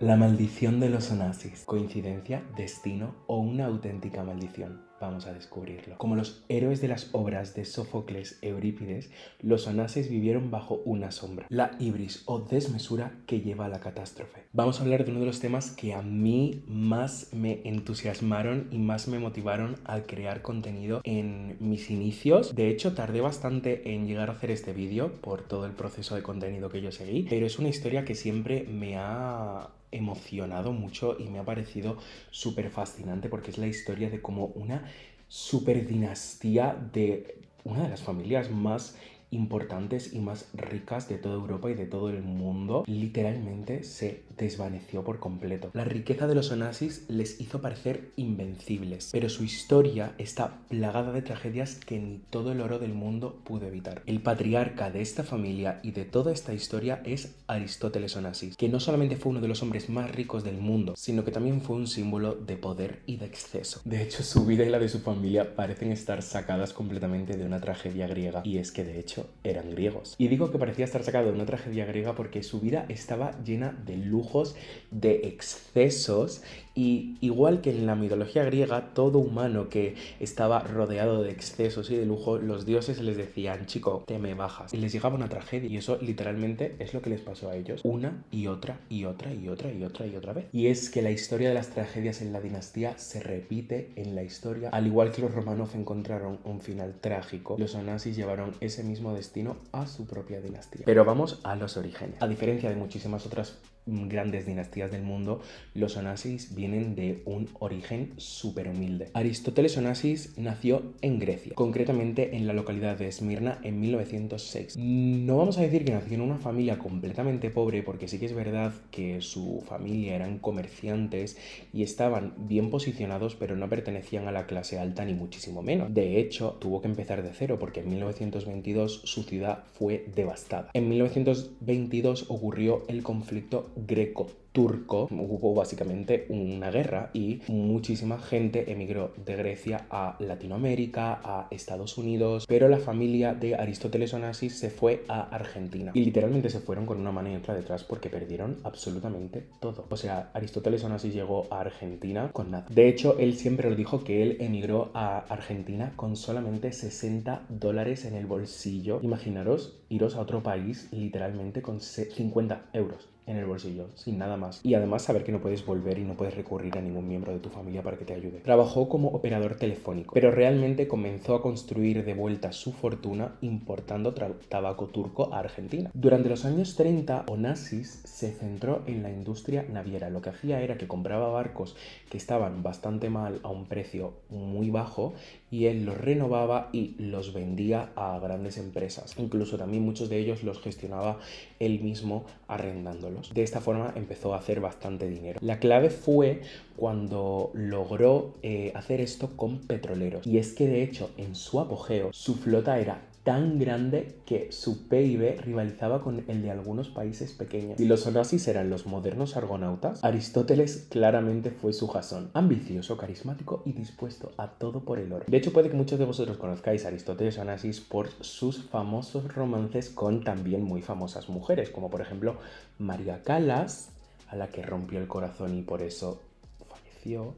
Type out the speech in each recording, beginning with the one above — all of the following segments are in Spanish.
La maldición de los Onassis. ¿Coincidencia, destino o una auténtica maldición? Vamos a descubrirlo. Como los héroes de las obras de Sófocles, Eurípides, los Onassis vivieron bajo una sombra, la ibris o desmesura que lleva a la catástrofe. Vamos a hablar de uno de los temas que a mí más me entusiasmaron y más me motivaron a crear contenido en mis inicios. De hecho, tardé bastante en llegar a hacer este vídeo por todo el proceso de contenido que yo seguí, pero es una historia que siempre me ha emocionado mucho y me ha parecido súper fascinante porque es la historia de cómo una super dinastía de una de las familias más importantes y más ricas de toda Europa y de todo el mundo literalmente se desvaneció por completo. La riqueza de los Onassis les hizo parecer invencibles, pero su historia está plagada de tragedias que ni todo el oro del mundo pudo evitar. El patriarca de esta familia y de toda esta historia es Aristóteles Onassis, que no solamente fue uno de los hombres más ricos del mundo, sino que también fue un símbolo de poder y de exceso. De hecho, su vida y la de su familia parecen estar sacadas completamente de una tragedia griega, y es que de hecho eran griegos. Y digo que parecía estar sacado de una tragedia griega porque su vida estaba llena de lujos, de excesos, y igual que en la mitología griega, todo humano que estaba rodeado de excesos y de lujo, los dioses les decían, chico, te me bajas. Y les llegaba una tragedia, y eso literalmente es lo que les pasó a ellos una y otra y otra y otra y otra y otra vez. Y es que la historia de las tragedias en la dinastía se repite en la historia. Al igual que los Romanov encontraron un final trágico, los Onassis llevaron ese mismo destino a su propia dinastía. Pero vamos a los orígenes. A diferencia de muchísimas otras grandes dinastías del mundo, los Onassis vienen de un origen súper humilde. Aristóteles Onassis nació en Grecia, concretamente en la localidad de Esmirna en 1906. No vamos a decir que nació en una familia completamente pobre, porque sí que es verdad que su familia eran comerciantes y estaban bien posicionados, pero no pertenecían a la clase alta ni muchísimo menos. De hecho, tuvo que empezar de cero porque en 1922 su ciudad fue devastada. En 1922 ocurrió el conflicto greco-turco. Hubo básicamente una guerra y muchísima gente emigró de Grecia a Latinoamérica, a Estados Unidos, pero la familia de Aristóteles Onassis se fue a Argentina y literalmente se fueron con una mano y otra detrás porque perdieron absolutamente todo. O sea, Aristóteles Onassis llegó a Argentina con nada. De hecho, él siempre lo dijo, que él emigró a Argentina con solamente $60 en el bolsillo. Imaginaros iros a otro país literalmente con 50 euros en el bolsillo, sin nada más. Y además saber que no puedes volver y no puedes recurrir a ningún miembro de tu familia para que te ayude. Trabajó como operador telefónico, pero realmente comenzó a construir de vuelta su fortuna importando tabaco turco a Argentina. Durante los años 30, Onassis se centró en la industria naviera. Lo que hacía era que compraba barcos que estaban bastante mal a un precio muy bajo y él los renovaba y los vendía a grandes empresas. Incluso también muchos de ellos los gestionaba él mismo arrendándolos. De esta forma empezó a hacer bastante dinero. La clave fue cuando logró hacer esto con petroleros. Y es que de hecho en su apogeo su flota era tan grande que su PIB rivalizaba con el de algunos países pequeños. Si los Onassis eran los modernos argonautas, Aristóteles claramente fue su Jasón, ambicioso, carismático y dispuesto a todo por el oro. De hecho, puede que muchos de vosotros conozcáis a Aristóteles Onassis por sus famosos romances con también muy famosas mujeres, como por ejemplo María Callas, a la que rompió el corazón y por eso falleció,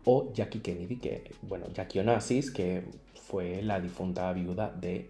o Jackie Kennedy, Jackie Onassis, que fue la difunta viuda de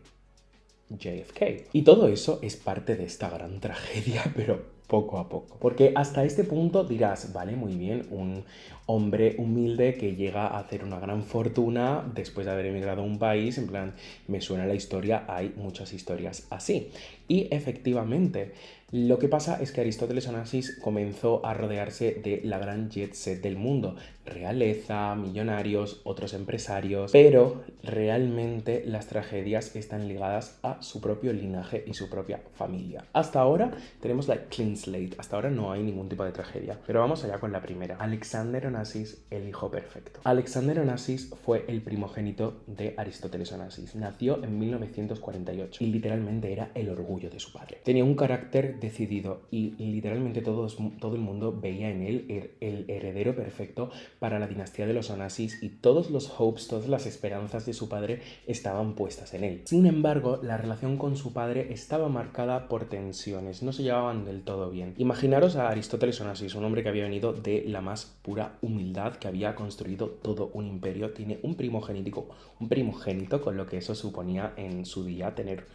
JFK. Y todo eso es parte de esta gran tragedia, pero poco a poco. Porque hasta este punto dirás, vale, muy bien, un hombre humilde que llega a hacer una gran fortuna después de haber emigrado a un país, en plan, me suena la historia, hay muchas historias así. Y efectivamente, lo que pasa es que Aristóteles Onassis comenzó a rodearse de la gran jet set del mundo, realeza, millonarios, otros empresarios, pero realmente las tragedias están ligadas a su propio linaje y su propia familia. Hasta ahora tenemos la clean slate, hasta ahora no hay ningún tipo de tragedia, pero vamos allá con la primera. Alexander Onassis, el hijo perfecto. Alexander Onassis fue el primogénito de Aristóteles Onassis. Nació en 1948 y literalmente era el orgullo de su padre. Tenía un carácter decidido y literalmente todo el mundo veía en él el heredero perfecto para la dinastía de los Onassis y todos los hopes, todas las esperanzas de su padre estaban puestas en él. Sin embargo, la relación con su padre estaba marcada por tensiones, no se llevaban del todo todo bien. Imaginaros a Aristóteles Onassis, un hombre que había venido de la más pura humildad, que había construido todo un imperio, tiene un primogénito, con lo que eso suponía en su día tener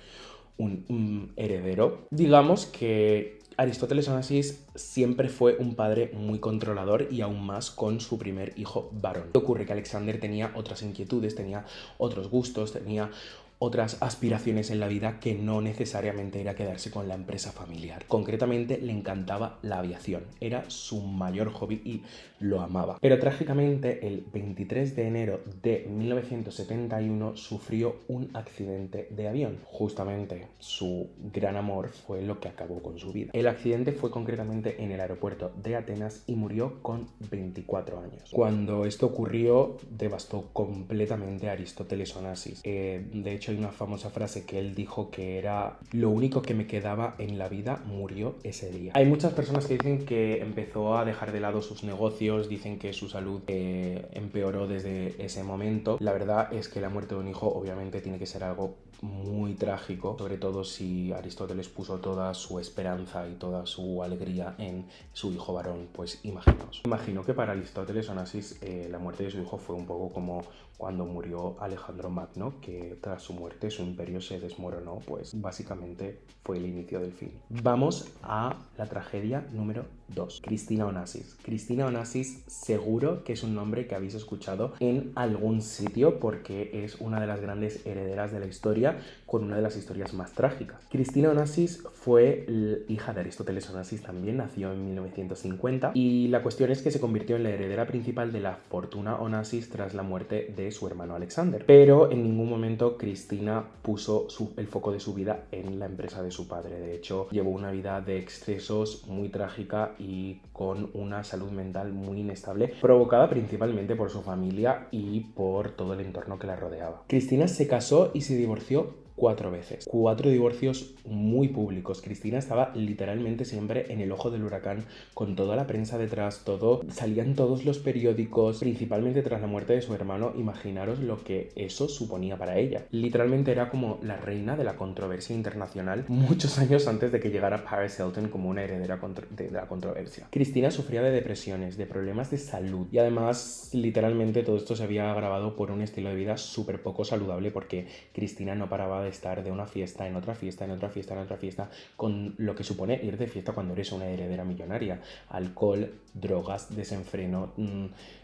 un heredero. Digamos que Aristóteles Onassis siempre fue un padre muy controlador y aún más con su primer hijo varón. Ocurre que Alexander tenía otras inquietudes, tenía otros gustos, tenía otras aspiraciones en la vida que no necesariamente era quedarse con la empresa familiar. Concretamente le encantaba la aviación, era su mayor hobby y lo amaba. Pero trágicamente el 23 de enero de 1971 sufrió un accidente de avión. Justamente su gran amor fue lo que acabó con su vida. El accidente fue concretamente en el aeropuerto de Atenas y murió con 24 años. Cuando esto ocurrió, devastó completamente a Aristóteles Onassis. De hecho, hay una famosa frase que él dijo que era: lo único que me quedaba en la vida murió ese día. Hay muchas personas que dicen que empezó a dejar de lado sus negocios, dicen que su salud empeoró desde ese momento. La verdad es que la muerte de un hijo obviamente tiene que ser algo muy trágico, sobre todo si Aristóteles puso toda su esperanza y toda su alegría en su hijo varón. Pues imaginaos. Imagino que para Aristóteles Onassis la muerte de su hijo fue un poco como cuando murió Alejandro Magno, que tras su muerte su imperio se desmoronó, pues básicamente fue el inicio del fin. Vamos a la tragedia número 2, Cristina Onassis. Cristina Onassis seguro que es un nombre que habéis escuchado en algún sitio porque es una de las grandes herederas de la historia, con una de las historias más trágicas. Cristina Onassis fue hija de Aristóteles Onassis, también nació en 1950, y la cuestión es que se convirtió en la heredera principal de la fortuna Onassis tras la muerte de su hermano Alexander. Pero en ningún momento Cristina puso el foco de su vida en la empresa de su padre. De hecho, llevó una vida de excesos muy trágica y con una salud mental muy inestable, provocada principalmente por su familia y por todo el entorno que la rodeaba. Cristina se casó y se divorció 4 veces. 4 divorcios muy públicos. Cristina estaba literalmente siempre en el ojo del huracán, con toda la prensa detrás, salían todos los periódicos, principalmente tras la muerte de su hermano. Imaginaros lo que eso suponía para ella. Literalmente era como la reina de la controversia internacional muchos años antes de que llegara Paris Hilton como una heredera de la controversia. Cristina sufría de depresiones, de problemas de salud y además literalmente todo esto se había agravado por un estilo de vida súper poco saludable, porque Cristina no paraba de estar de una fiesta en otra fiesta, en otra fiesta, en otra fiesta, con lo que supone ir de fiesta cuando eres una heredera millonaria. Alcohol, drogas, desenfreno.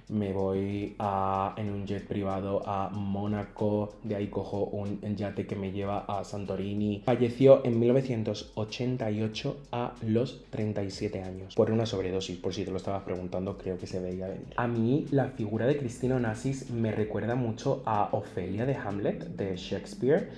Me voy en un jet privado a Mónaco, de ahí cojo un yate que me lleva a Santorini. Falleció en 1988 a los 37 años por una sobredosis, por si te lo estabas preguntando, creo que se veía venir. A mí la figura de Cristina Onassis me recuerda mucho a Ofelia de Hamlet, de Shakespeare,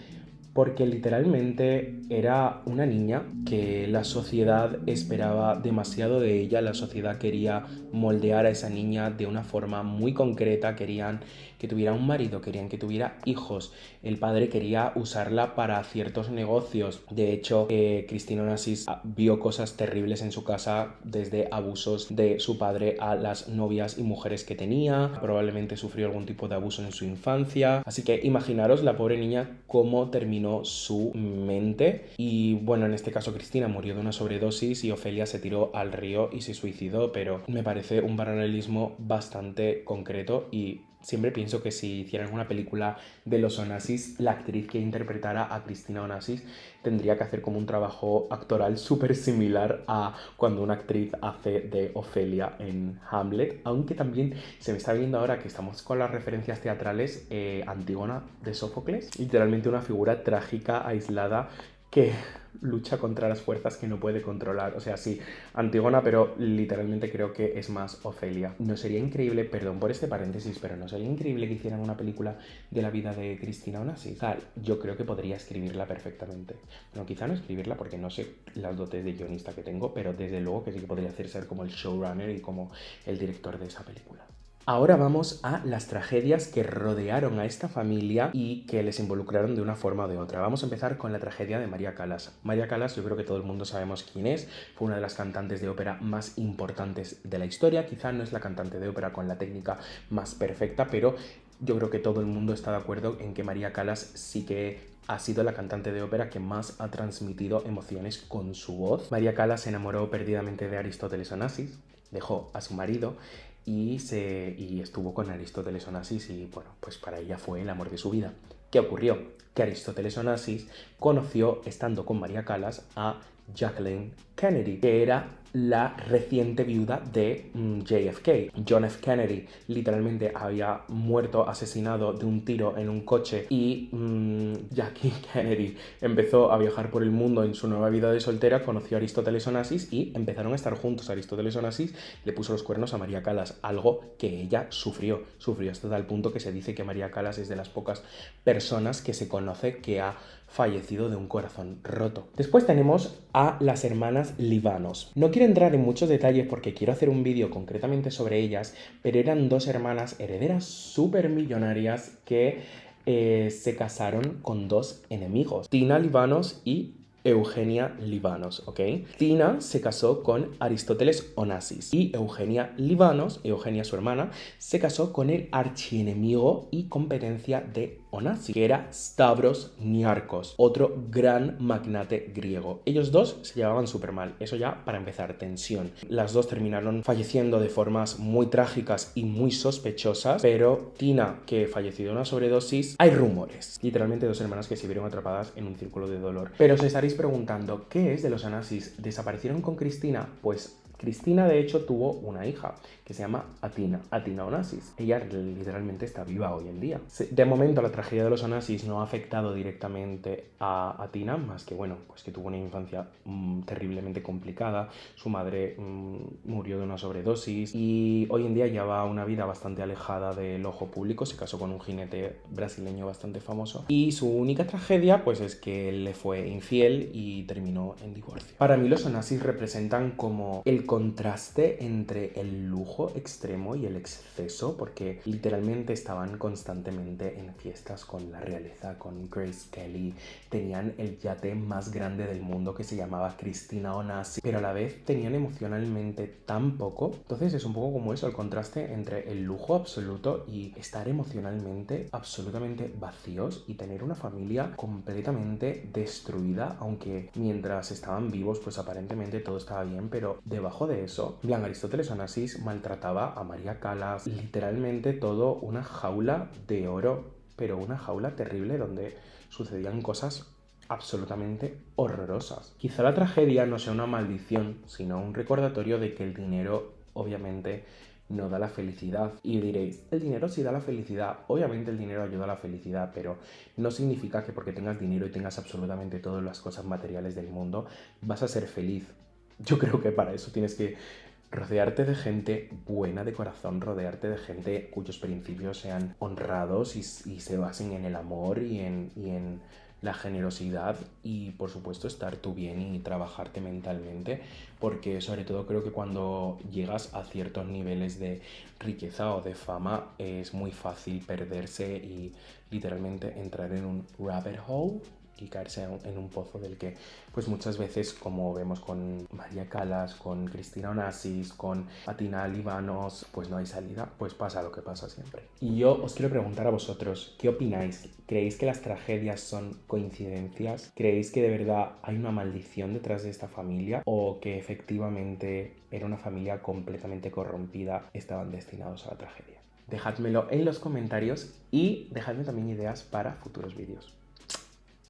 porque literalmente era una niña que la sociedad esperaba demasiado de ella. La sociedad quería moldear a esa niña de una forma muy concreta, querían que tuviera un marido, querían que tuviera hijos, el padre quería usarla para ciertos negocios. De hecho, Cristina Onassis vio cosas terribles en su casa, desde abusos de su padre a las novias y mujeres que tenía, probablemente sufrió algún tipo de abuso en su infancia, así que imaginaros la pobre niña cómo terminó su mente. Y bueno, en este caso Cristina murió de una sobredosis y Ofelia se tiró al río y se suicidó, pero me parece un paralelismo bastante concreto y siempre pienso que si hicieran una película de los Onassis, la actriz que interpretara a Cristina Onassis tendría que hacer como un trabajo actoral súper similar a cuando una actriz hace de Ofelia en Hamlet, aunque también se me está viendo ahora que estamos con las referencias teatrales, Antígona de Sófocles, literalmente una figura trágica, aislada, que lucha contra las fuerzas que no puede controlar. O sea, sí, Antígona, pero literalmente creo que es más Ofelia. ¿No sería increíble, perdón por este paréntesis, pero no sería increíble que hicieran una película de la vida de Cristina Onassis? O sea, yo creo que podría escribirla perfectamente. Bueno, quizá no escribirla porque no sé las dotes de guionista que tengo, pero desde luego que sí que podría hacer ser como el showrunner y como el director de esa película. Ahora vamos a las tragedias que rodearon a esta familia y que les involucraron de una forma o de otra. Vamos a empezar con la tragedia de María Callas. María Callas, yo creo que todo el mundo sabemos quién es. Fue una de las cantantes de ópera más importantes de la historia. Quizá no es la cantante de ópera con la técnica más perfecta, pero yo creo que todo el mundo está de acuerdo en que María Callas sí que ha sido la cantante de ópera que más ha transmitido emociones con su voz. María Callas se enamoró perdidamente de Aristóteles Onassis, dejó a su marido y estuvo con Aristóteles Onassis y bueno, pues para ella fue el amor de su vida. ¿Qué ocurrió? Que Aristóteles Onassis conoció, estando con María Callas, a Jacqueline Kennedy, que era la reciente viuda de JFK. John F. Kennedy literalmente había muerto asesinado de un tiro en un coche y Jackie Kennedy empezó a viajar por el mundo en su nueva vida de soltera, conoció a Aristóteles Onassis y empezaron a estar juntos. Aristóteles Onassis le puso los cuernos a María Callas, algo que ella sufrió hasta tal punto que se dice que María Callas es de las pocas personas que se conoce que ha fallecido de un corazón roto. Después tenemos a las hermanas Livanos. No quiero entrar en muchos detalles porque quiero hacer un vídeo concretamente sobre ellas, pero eran dos hermanas herederas súper millonarias que se casaron con dos enemigos, Tina Livanos y Eugenia Livanos, ¿ok? Tina se casó con Aristóteles Onassis y Eugenia Livanos, Eugenia su hermana, se casó con el archienemigo y competencia de Onassis, que era Stavros Niarcos, otro gran magnate griego. Ellos dos se llevaban súper mal, eso ya para empezar, tensión. Las dos terminaron falleciendo de formas muy trágicas y muy sospechosas, pero Tina, que falleció de una sobredosis, hay rumores. Literalmente dos hermanas que se vieron atrapadas en un círculo de dolor. Pero os estaréis preguntando, ¿qué es de los Onassis? ¿Desaparecieron con Cristina? Pues Cristina, de hecho, tuvo una hija que se llama Atina Onassis. Ella literalmente está viva hoy en día. De momento, la tragedia de los Onassis no ha afectado directamente a Atina, más que, bueno, pues que tuvo una infancia terriblemente complicada. Su madre murió de una sobredosis y hoy en día lleva una vida bastante alejada del ojo público. Se casó con un jinete brasileño bastante famoso. Y su única tragedia, pues, es que él le fue infiel y terminó en divorcio. Para mí, los Onassis representan como el contraste entre el lujo extremo y el exceso, porque literalmente estaban constantemente en fiestas con la realeza, con Grace Kelly, tenían el yate más grande del mundo que se llamaba Cristina Onassis, pero a la vez tenían emocionalmente tan poco. Entonces es un poco como eso, el contraste entre el lujo absoluto y estar emocionalmente absolutamente vacíos y tener una familia completamente destruida, aunque mientras estaban vivos pues aparentemente todo estaba bien, pero debajo de eso, Aristóteles Onassis maltrataba a María Callas, literalmente todo una jaula de oro, pero una jaula terrible donde sucedían cosas absolutamente horrorosas. Quizá la tragedia no sea una maldición, sino un recordatorio de que el dinero, obviamente, no da la felicidad. Y diréis, el dinero sí da la felicidad. Obviamente el dinero ayuda a la felicidad, pero no significa que porque tengas dinero y tengas absolutamente todas las cosas materiales del mundo, vas a ser feliz. Yo creo que para eso tienes que rodearte de gente buena de corazón, rodearte de gente cuyos principios sean honrados y se basen en el amor y en la generosidad y por supuesto estar tú bien y trabajarte mentalmente, porque sobre todo creo que cuando llegas a ciertos niveles de riqueza o de fama es muy fácil perderse y literalmente entrar en un rabbit hole y caerse en un pozo del que pues muchas veces, como vemos con María Callas, con Cristina Onassis, con Atina Livanos, pues no hay salida, pues pasa lo que pasa siempre. Y yo os quiero preguntar a vosotros, ¿qué opináis? ¿Creéis que las tragedias son coincidencias? ¿Creéis que de verdad hay una maldición detrás de esta familia? ¿O que efectivamente era una familia completamente corrompida, estaban destinados a la tragedia? Dejádmelo en los comentarios y dejadme también ideas para futuros vídeos.